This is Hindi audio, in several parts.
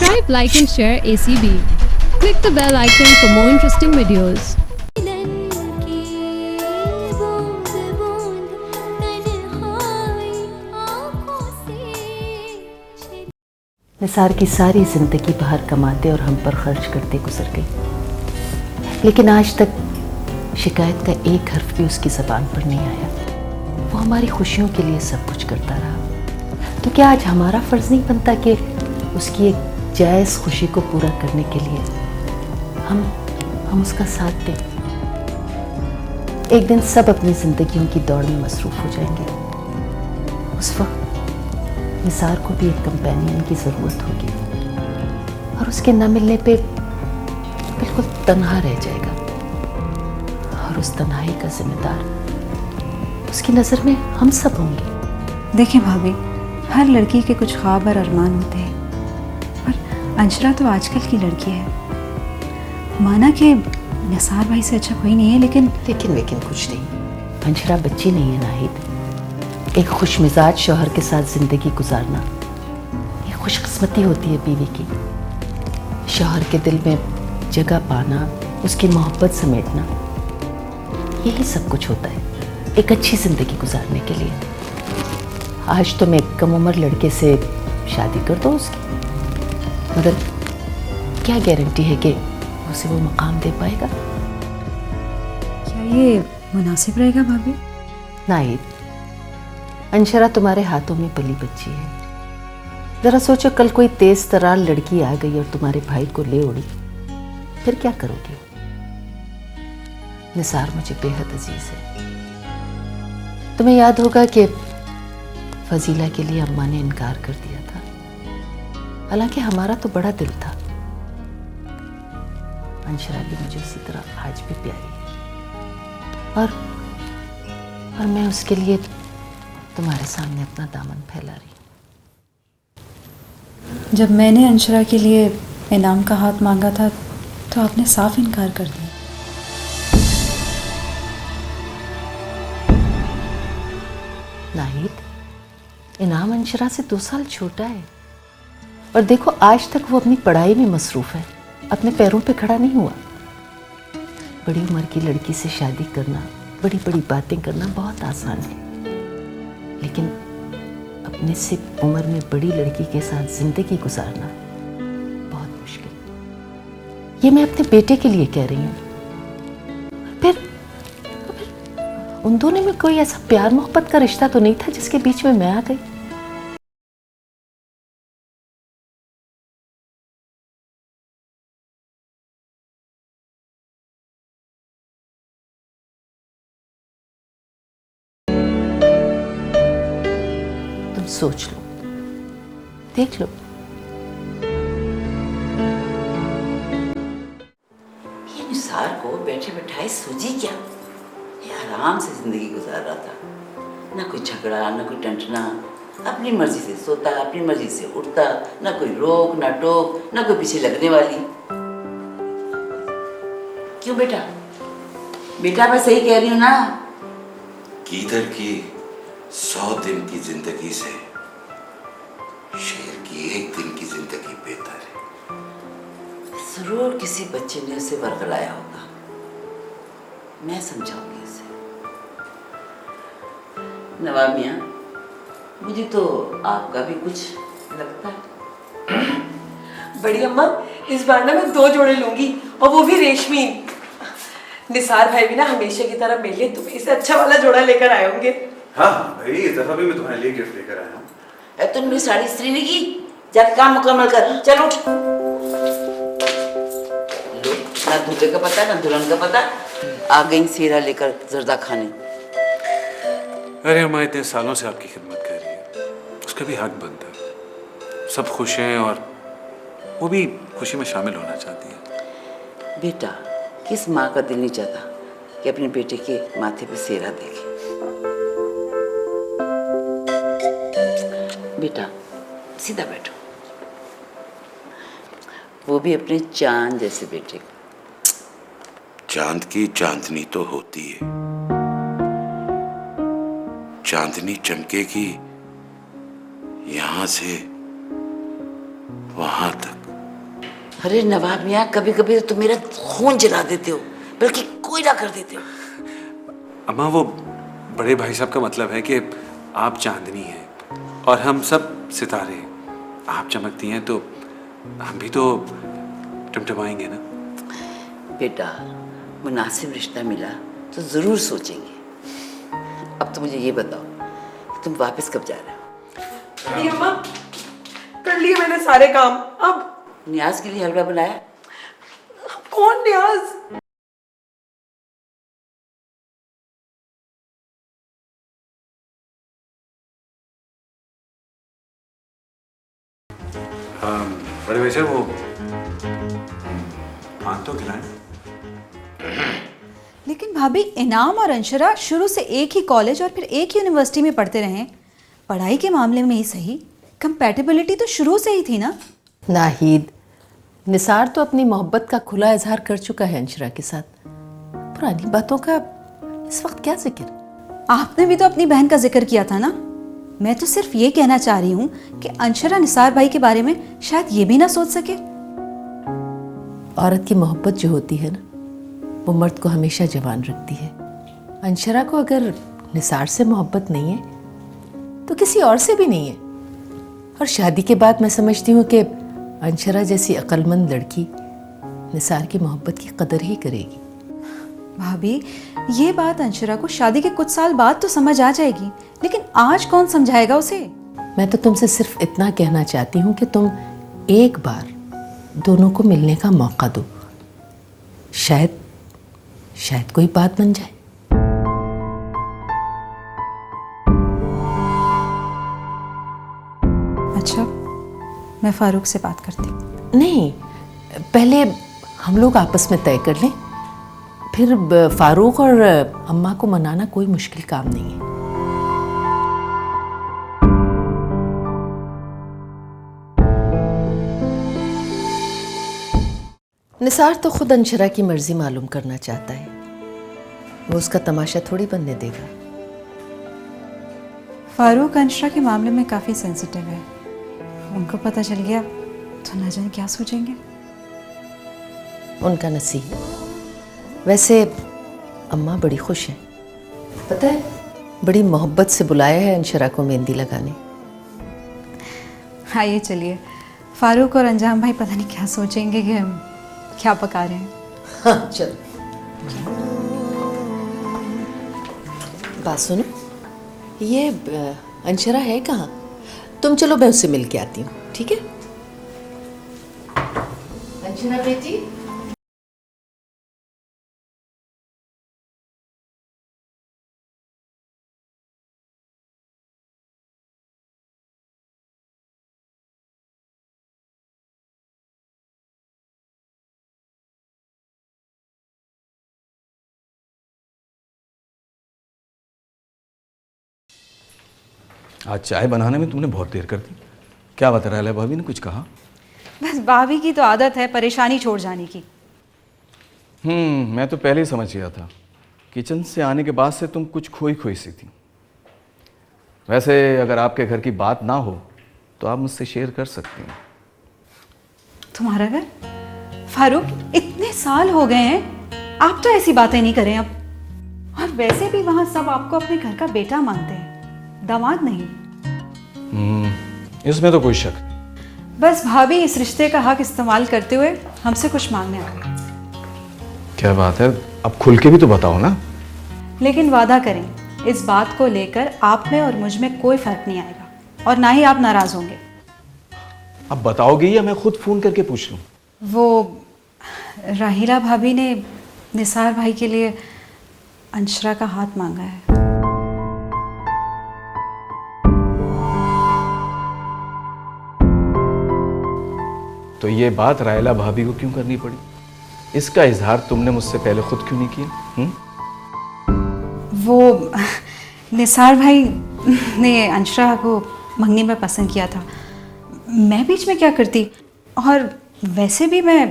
Subscribe, like and share ACB. Click the bell icon for more interesting videos. Nisar की सारी जिंदगी बाहर कमाते और हम पर खर्च करते गुजर गई, लेकिन आज तक शिकायत का एक हर्फ भी उसकी ज़बान पर नहीं आया। वो हमारी खुशियों के लिए सब कुछ करता रहा, तो क्या आज हमारा फ़र्ज़ नहीं बनता कि उसकी एक जायज़ खुशी को पूरा करने के लिए हम उसका साथ दें। एक दिन सब अपनी ज़िंदगियों की दौड़ में मसरूफ़ हो जाएंगे। उस वक्त निसार को भी एक कंपेनियन की ज़रूरत होगी और उसके न मिलने पे बिल्कुल तन्हा रह जाएगा, और उस तन्हाई का जिम्मेदार उसकी नज़र में हम सब होंगे। देखिए भाभी, हर लड़की के कुछ ख्वाब और अरमान होते हैं, पर अंशरा तो आजकल की लड़की है। माना कि निसार भाई से अच्छा कोई नहीं है, लेकिन कुछ नहीं। अंशरा बच्ची नहीं है नाहिद। एक खुश मिजाज शौहर के साथ जिंदगी गुजारना ये खुशकिस्मती होती है बीवी की। शौहर के दिल में जगह पाना, उसकी मोहब्बत समेटना, यही सब कुछ होता है एक अच्छी जिंदगी गुजारने के लिए। आज तो मैं कम उम्र लड़के से शादी कर दो उसकी, मगर क्या गारंटी है कि उसे वो मकाम दे पाएगा? क्या ये मुनासिब रहेगा भाभी? नाहिद, अंशरा तुम्हारे हाथों में पली बच्ची है। जरा सोचो, कल कोई तेज तरार लड़की आ गई और तुम्हारे भाई को ले उड़ी, फिर क्या करोगे? निसार मुझे बेहद अजीज है। तुम्हें याद होगा कि फजीला के लिए अम्मा ने इनकार कर दिया था, हालांकि हमारा तो बड़ा दिल था। अंशरा भी मुझे उसी तरह आज भी प्यारी है, और मैं उसके लिए तुम्हारे सामने अपना दामन फैला रही हूँ। जब मैंने अंशरा के लिए इनाम का हाथ मांगा था तो आपने साफ इनकार कर दिया। नाहिद, इनाम अंशरा से 2 साल छोटा है, और देखो आज तक वो अपनी पढ़ाई में मसरूफ है, अपने पैरों पे खड़ा नहीं हुआ। बड़ी उम्र की लड़की से शादी करना, बड़ी बड़ी बातें करना बहुत आसान है, लेकिन अपने से उम्र में बड़ी लड़की के साथ जिंदगी गुजारना बहुत मुश्किल। ये मैं अपने बेटे के लिए कह रही हूँ। फिर उन दोनों में कोई ऐसा प्यार मोहब्बत का रिश्ता तो नहीं था जिसके बीच में मैं आ गई। तुम सोच लो, देख लो। ये निसार को बैठे बैठाए सूझी क्या? ये आराम से जिंदगी गुजार रहा था, ना कोई झगड़ा, ना कोई टंटना, अपनी मर्जी से सोता, अपनी मर्जी से उठता, ना कोई रोक ना टोक, ना कोई पीछे लगने वाली। क्यों बेटा? बेटा मैं सही कह रही हूँ ना? किधर की 100 दिन की जिंदगी से शेर की 1 दिन की जिंदगी बेहतर है। जरूर किसी बच्चे ने उसे वर्गलाया होगा, मैं समझाऊंगी उसे। नवाब मियाँ, मुझे तो आपका भी कुछ लगता है। बड़ी अम्मा, इस बार ना मैं 2 जोड़े लूंगी, और वो भी रेशमी। निसार भाई भी ना हमेशा की तरह मेरे लिए तुम्हें इससे अच्छा वाला जोड़ा लेकर आए होंगे। हाँ भाई, इस दफा भी मैं तुम्हारे लिए गिफ्ट लेकर आया हूँ। तुमने मेरी साड़ी इस्त्री नहीं की? जा काम मुकम्मल कर, चल उठ। लो, ना दूल्हे का पता ना दुल्हन का पता, आ गई सेहरा लेकर जर्दा खाने। अरे अम्मा, इतने सालों से आपकी खिदमत कर रही है, उसका भी हक बनता है। सब खुश हैं और वो भी खुशी में शामिल होना चाहती है। बेटा, किस माँ का दिल नहीं चाहता कि अपने बेटे के माथे पे सेहरा देखे? बेटा सीधा बैठो, वो भी अपने चांद जैसे बेटे को। चांद की चांदनी तो होती है, चांदनी चमकेगी यहां से वहां तक, अरे नवाब मियाँ, कभी कभी तो तुम मेरा खून जला देते हो, बल्कि कोयला कर देते हो। अम्मा, वो बड़े भाई साहब का मतलब है कि आप चांदनी हैं और हम सब सितारे। आप चमकती हैं तो हम भी तो टिमटिमाएंगे ना। बेटा, मुनासिब रिश्ता मिला तो जरूर सोचेंगे। अब तो मुझे ये बताओ कि तुम वापस कब जा रहे हो? अरे अम्मा, कर लिए मैंने सारे काम। अब न्याज के लिए हलवा बनाया? कौन न्याज? बड़े भाई साहब, वो पान तो खिलाएं। लेकिन भाभी, इनाम और अंशरा शुरू से एक ही कॉलेज और फिर एक ही यूनिवर्सिटी में पढ़ते रहे हैं। पढ़ाई के मामले में ही सही, कंपैटिबिलिटी तो शुरू से ही थी ना। नाहिद, निसार तो अपनी मोहब्बत का खुला इजहार कर चुका है अंशरा के साथ। पुरानी बातों का इस वक्त क्या जिक्र? आपने भी तो अपनी बहन का जिक्र किया था ना। मैं तो सिर्फ ये कहना चाह रही हूँ कि अंशरा निसार भाई के बारे में शायद ये भी ना सोच सके। औरत की मोहब्बत जो होती है ना, वो मर्द को हमेशा जवान रखती है। अंशरा को अगर निसार से मोहब्बत नहीं है तो किसी और से भी नहीं है। और शादी के बाद मैं समझती हूँ कि अंशरा जैसी अक्लमंद लड़की निसार की मोहब्बत की कदर ही करेगी। भाभी, ये बात अंशरा को शादी के कुछ साल बाद तो समझ आ जाएगी, लेकिन आज कौन समझाएगा उसे? मैं तो तुमसे सिर्फ इतना कहना चाहती हूँ कि तुम एक बार दोनों को मिलने का मौका दो। शायद कोई बात बन जाए। अच्छा, मैं फारूक से बात करती हूँ। नहीं, पहले हम लोग आपस में तय कर लें, फिर फारूक और अम्मा को मनाना कोई मुश्किल काम नहीं है। निसार तो खुद अंशरा की मर्जी मालूम करना चाहता है, वो उसका तमाशा थोड़ी बनने देगा। फारूक अंशरा के मामले में काफ़ी सेंसिटिव है। उनको पता चल गया तो न जाने क्या सोचेंगे। उनका नसीब। वैसे अम्मा बड़ी खुश हैं, पता है, बड़ी मोहब्बत से बुलाया है अंशरा को मेहंदी लगाने। हाँ, ये चलिए, फारूक और अंजाम भाई पता नहीं क्या सोचेंगे कि हम क्या पका रहे हैं। हाँ, चलो। बात सुनो, ये अंशरा है कहाँ? तुम चलो, मैं उससे मिल के आती हूँ, ठीक है? अंशरा बेटी। आज चाय बनाने में तुमने बहुत देर कर दी। क्या बता रहा है भाभी ने कुछ कहा? बस भाभी की तो आदत है परेशानी छोड़ जाने की। मैं तो पहले ही समझ गया था। किचन से आने के बाद से तुम कुछ खोई खोई सी थी। वैसे अगर आपके घर की बात ना हो तो आप मुझसे शेयर कर सकती हैं। तुम्हारा घर? फारूक, इतने साल हो गए हैं, आप तो ऐसी बातें नहीं करें अब। और वैसे भी वहां सब आपको अपने घर का बेटा मानते हैं, दामाद नहीं। इसमें तो कोई शक। बस भाभी इस रिश्ते का हक इस्तेमाल करते हुए हमसे कुछ मांगने आ गए। क्या बात है, अब खुल के भी तो बताओ ना। लेकिन वादा करें, इस बात को लेकर आप में और मुझ में कोई फर्क नहीं आएगा और ना ही आप नाराज होंगे। अब बताओगे या मैं खुद फोन करके पूछ लूं? वो राहिला भाभी ने निसार भाई के लिए अंशरा का हाथ मांगा है। तो ये बात राहिला भाभी को क्यों करनी पड़ी? इसका इजहार तुमने मुझसे पहले खुद क्यों नहीं किया? वो निसार भाई ने अंशरा को मंगनी में पसंद किया था। मैं बीच में क्या करती? और वैसे भी मैं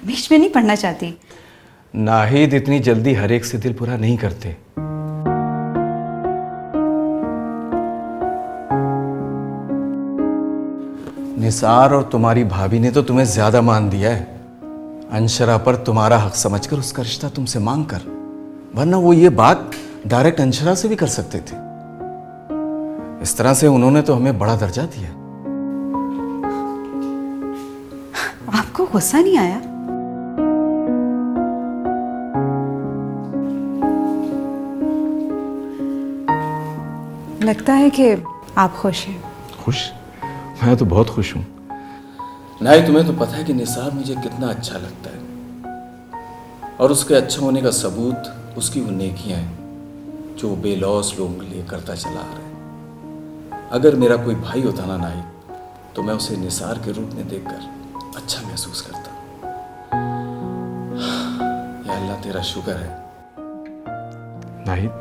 बीच में नहीं पढ़ना चाहती। नाहिद इतनी जल्दी हर एक से दिल पूरा नहीं करते। निसार और तुम्हारी भाभी ने तो तुम्हें ज्यादा मान दिया है। अंशरा पर तुम्हारा हक समझकर उसका रिश्ता तुमसे मांग कर, वरना वो ये बात डायरेक्ट अंशरा से भी कर सकते थे। इस तरह से उन्होंने तो हमें बड़ा दर्जा दिया। आपको गुस्सा नहीं आया? लगता है कि आप खुश हैं। खुश? मैं तो बहुत खुश हूं। नहीं, तुम्हें तो पता है कि निसार मुझे कितना अच्छा लगता है, और उसके अच्छा होने का सबूत उसकी वो नेकियां हैं जो बेलौस लोगों के लिए करता चला आ रहा है। अगर मेरा कोई भाई होता ना नाहिद, तो मैं उसे निसार के रूप में देखकर अच्छा महसूस करता। या अल्लाह तेरा शुक्र है। नाहिद,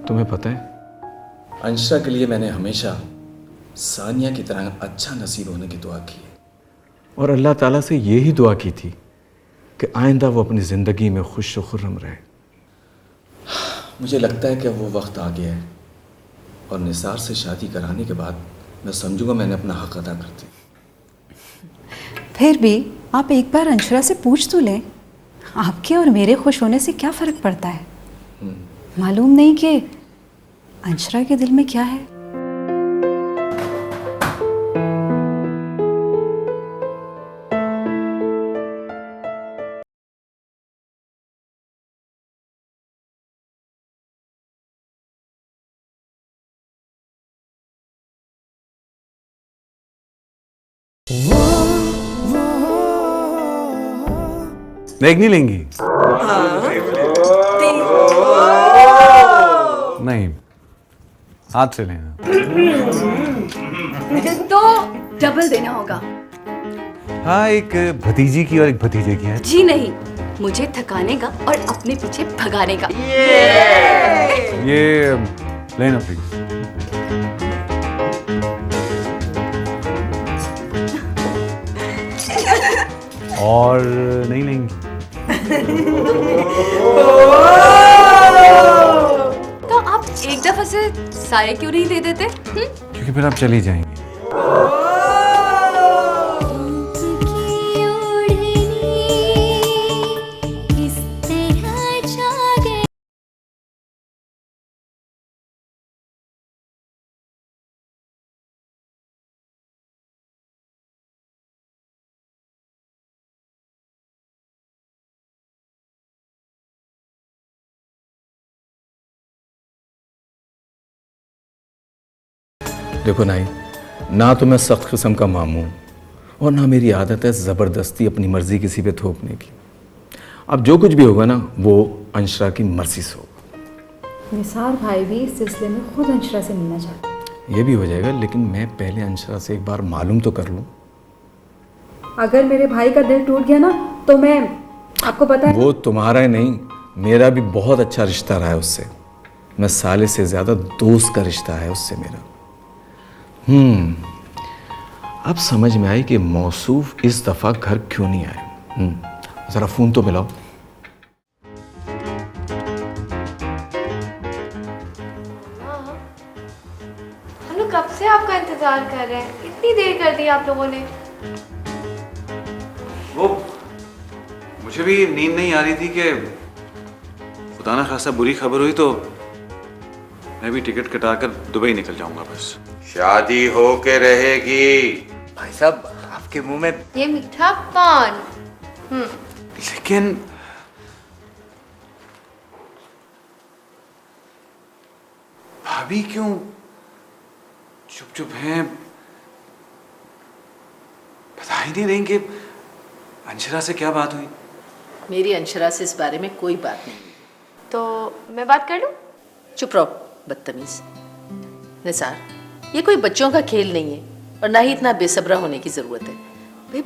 तुम्हें पता है, अंशरा के लिए मैंने हमेशा सानिया की तरह अच्छा नसीब होने की दुआ की है, और अल्लाह ताला से ये ही दुआ की थी कि आइंदा वो अपनी ज़िंदगी में खुश व खुर्रम रहे। मुझे लगता है कि वो वक्त आ गया है, और निसार से शादी कराने के बाद मैं समझूंगा मैंने अपना हक अदा कर दिया। फिर भी आप एक बार अंशरा से पूछ तो लें, आपके और मेरे खुश होने से क्या फ़र्क पड़ता है? मालूम नहीं कि अंशरा के दिल में क्या है। देख नहीं लेंगी? नहीं, हाथ से लेना। तो डबल देना होगा। हाँ, एक भतीजी की और एक भतीजे की है। जी नहीं, मुझे थकाने का और अपने पीछे भगाने का। ये लेना प्लीज। और नहीं लेंगी? तो आप एक दफा से सारे क्यों नहीं दे देते? क्योंकि फिर आप चली जाएंगी। देखो नाई, ना तो मैं सख्त किस्म का मामू हूं, और ना मेरी आदत है ज़बरदस्ती अपनी मर्जी किसी पे थोपने की। अब जो कुछ भी होगा ना, वो अंशरा की मर्जी से होगा। निसार भाई भी इस सिलसिले में खुद अंशरा से मिलना चाहते हैं। ये भी हो जाएगा, लेकिन मैं पहले अंशरा से एक बार मालूम तो कर लूं। अगर मेरे भाई का दिल टूट गया ना, तो मैं, आपको पता है, वो तुम्हारा ही नहीं, मेरा भी बहुत अच्छा रिश्ता रहा है उससे। मैं साले से ज़्यादा दोस्त का रिश्ता है उससे मेरा। अब समझ में आई कि मौसूफ इस दफ़ा घर क्यों नहीं आए। ज़रा फ़ोन तो मिलाओ। हम लोग कब से आपका इंतजार कर रहे हैं, इतनी देर कर दी आप लोगों ने। वो मुझे भी नींद नहीं आ रही थी कि खुदा ना खासा बुरी खबर हुई तो मैं भी टिकट कटाकर दुबई निकल जाऊंगा बस। शादी हो के रहेगी। भाई साहब, आपके मुंह में ये मीठा पान। लेकिन भाभी क्यों चुप चुप हैं? बता ही नहीं रही कि अंशरा से क्या बात हुई? मेरी अंशरा से इस बारे में कोई बात नहीं। तो मैं बात कर लूं? चुप रहो, बदतमीज। निसार, ये कोई बच्चों का खेल नहीं है, और ना ही इतना बेसब्रा होने की जरूरत है। भाई,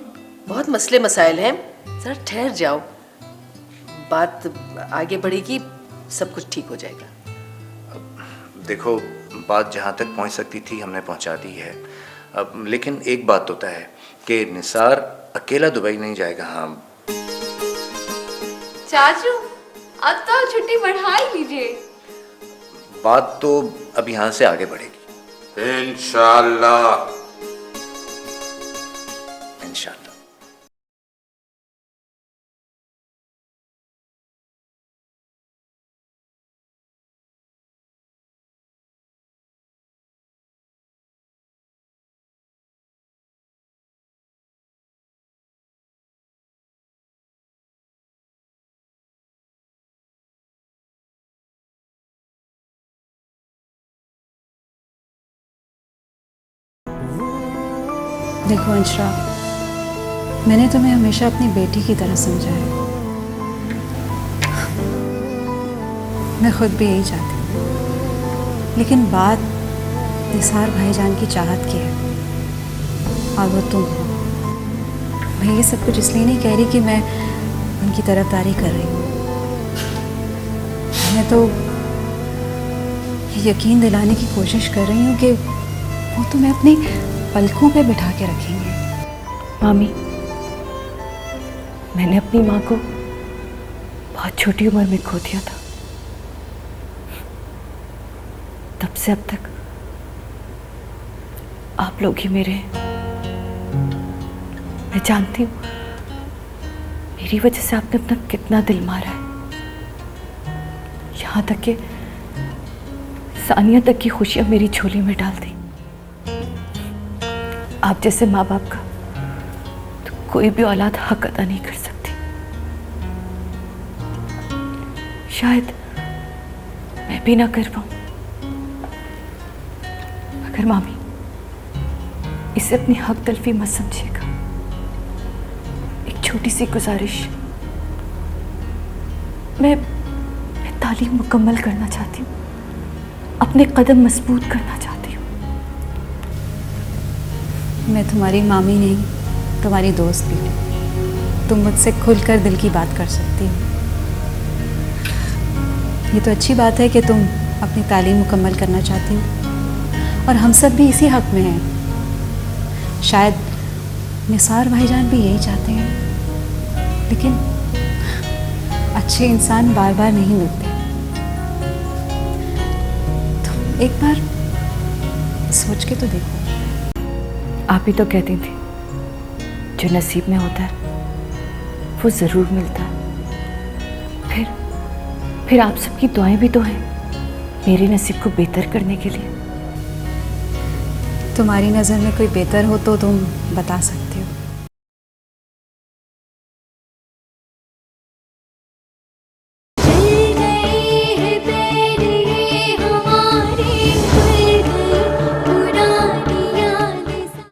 बहुत मसले मसाइल हैं, जरा ठहर जाओ, बात आगे बढ़ेगी, सब कुछ ठीक हो जाएगा। देखो, बात जहाँ तक पहुँच सकती थी हमने पहुँचा दी है। अब लेकिन एक बात तो तय है कि निसार अकेला दुबई नहीं जाएगा। हाँ चाचू, अब तो छुट्टी बढ़ा ही लीजिए। बात तो अब यहाँ से आगे बढ़ेगी। इंशाअल्लाह। देखो अंशरा, मैंने तुम्हें हमेशा अपनी बेटी की तरह समझा है। मैं खुद भी यही चाहती हूँ, लेकिन बात निसार भाईजान की चाहत की है और वो तुम हो। मैं ये सब कुछ इसलिए नहीं कह रही कि मैं उनकी तरफदारी कर रही हूँ। मैं तो यकीन दिलाने की कोशिश कर रही हूँ कि वो तुम्हें अपनी पलकों पे बिठा के रखेंगे। मामी, मैंने अपनी माँ को बहुत छोटी उम्र में खो दिया था। तब से अब तक आप लोग ही मेरे हैं। मैं जानती हूँ मेरी वजह से आपने अपना कितना दिल मारा है, यहाँ तक कि सानिया तक की खुशियां मेरी झोली में डाल दी। आप जैसे माँ बाप का तो कोई भी औलाद हक अदा नहीं कर सकती। शायद मैं भी ना कर पाऊं, मगर मामी इसे अपनी हक तलफी मत समझिएगा। एक छोटी सी गुजारिश, मैं तालीम मुकम्मल करना चाहती हूँ, अपने कदम मजबूत करना चाहती हूँ। मैं तुम्हारी मामी नहीं, तुम्हारी दोस्त भी हूँ। तुम मुझसे खुलकर दिल की बात कर सकती हो। ये तो अच्छी बात है कि तुम अपनी तालीम मुकम्मल करना चाहती हो और हम सब भी इसी हक में हैं। शायद निसार भाईजान भी यही चाहते हैं, लेकिन अच्छे इंसान बार बार नहीं मिलते। तुम एक बार सोच के तो देखो। आप ही तो कहती थी जो नसीब में होता है वो ज़रूर मिलता है। फिर आप सबकी दुआएं भी तो हैं मेरे नसीब को बेहतर करने के लिए। तुम्हारी नज़र में कोई बेहतर हो तो तुम बता सकती हो।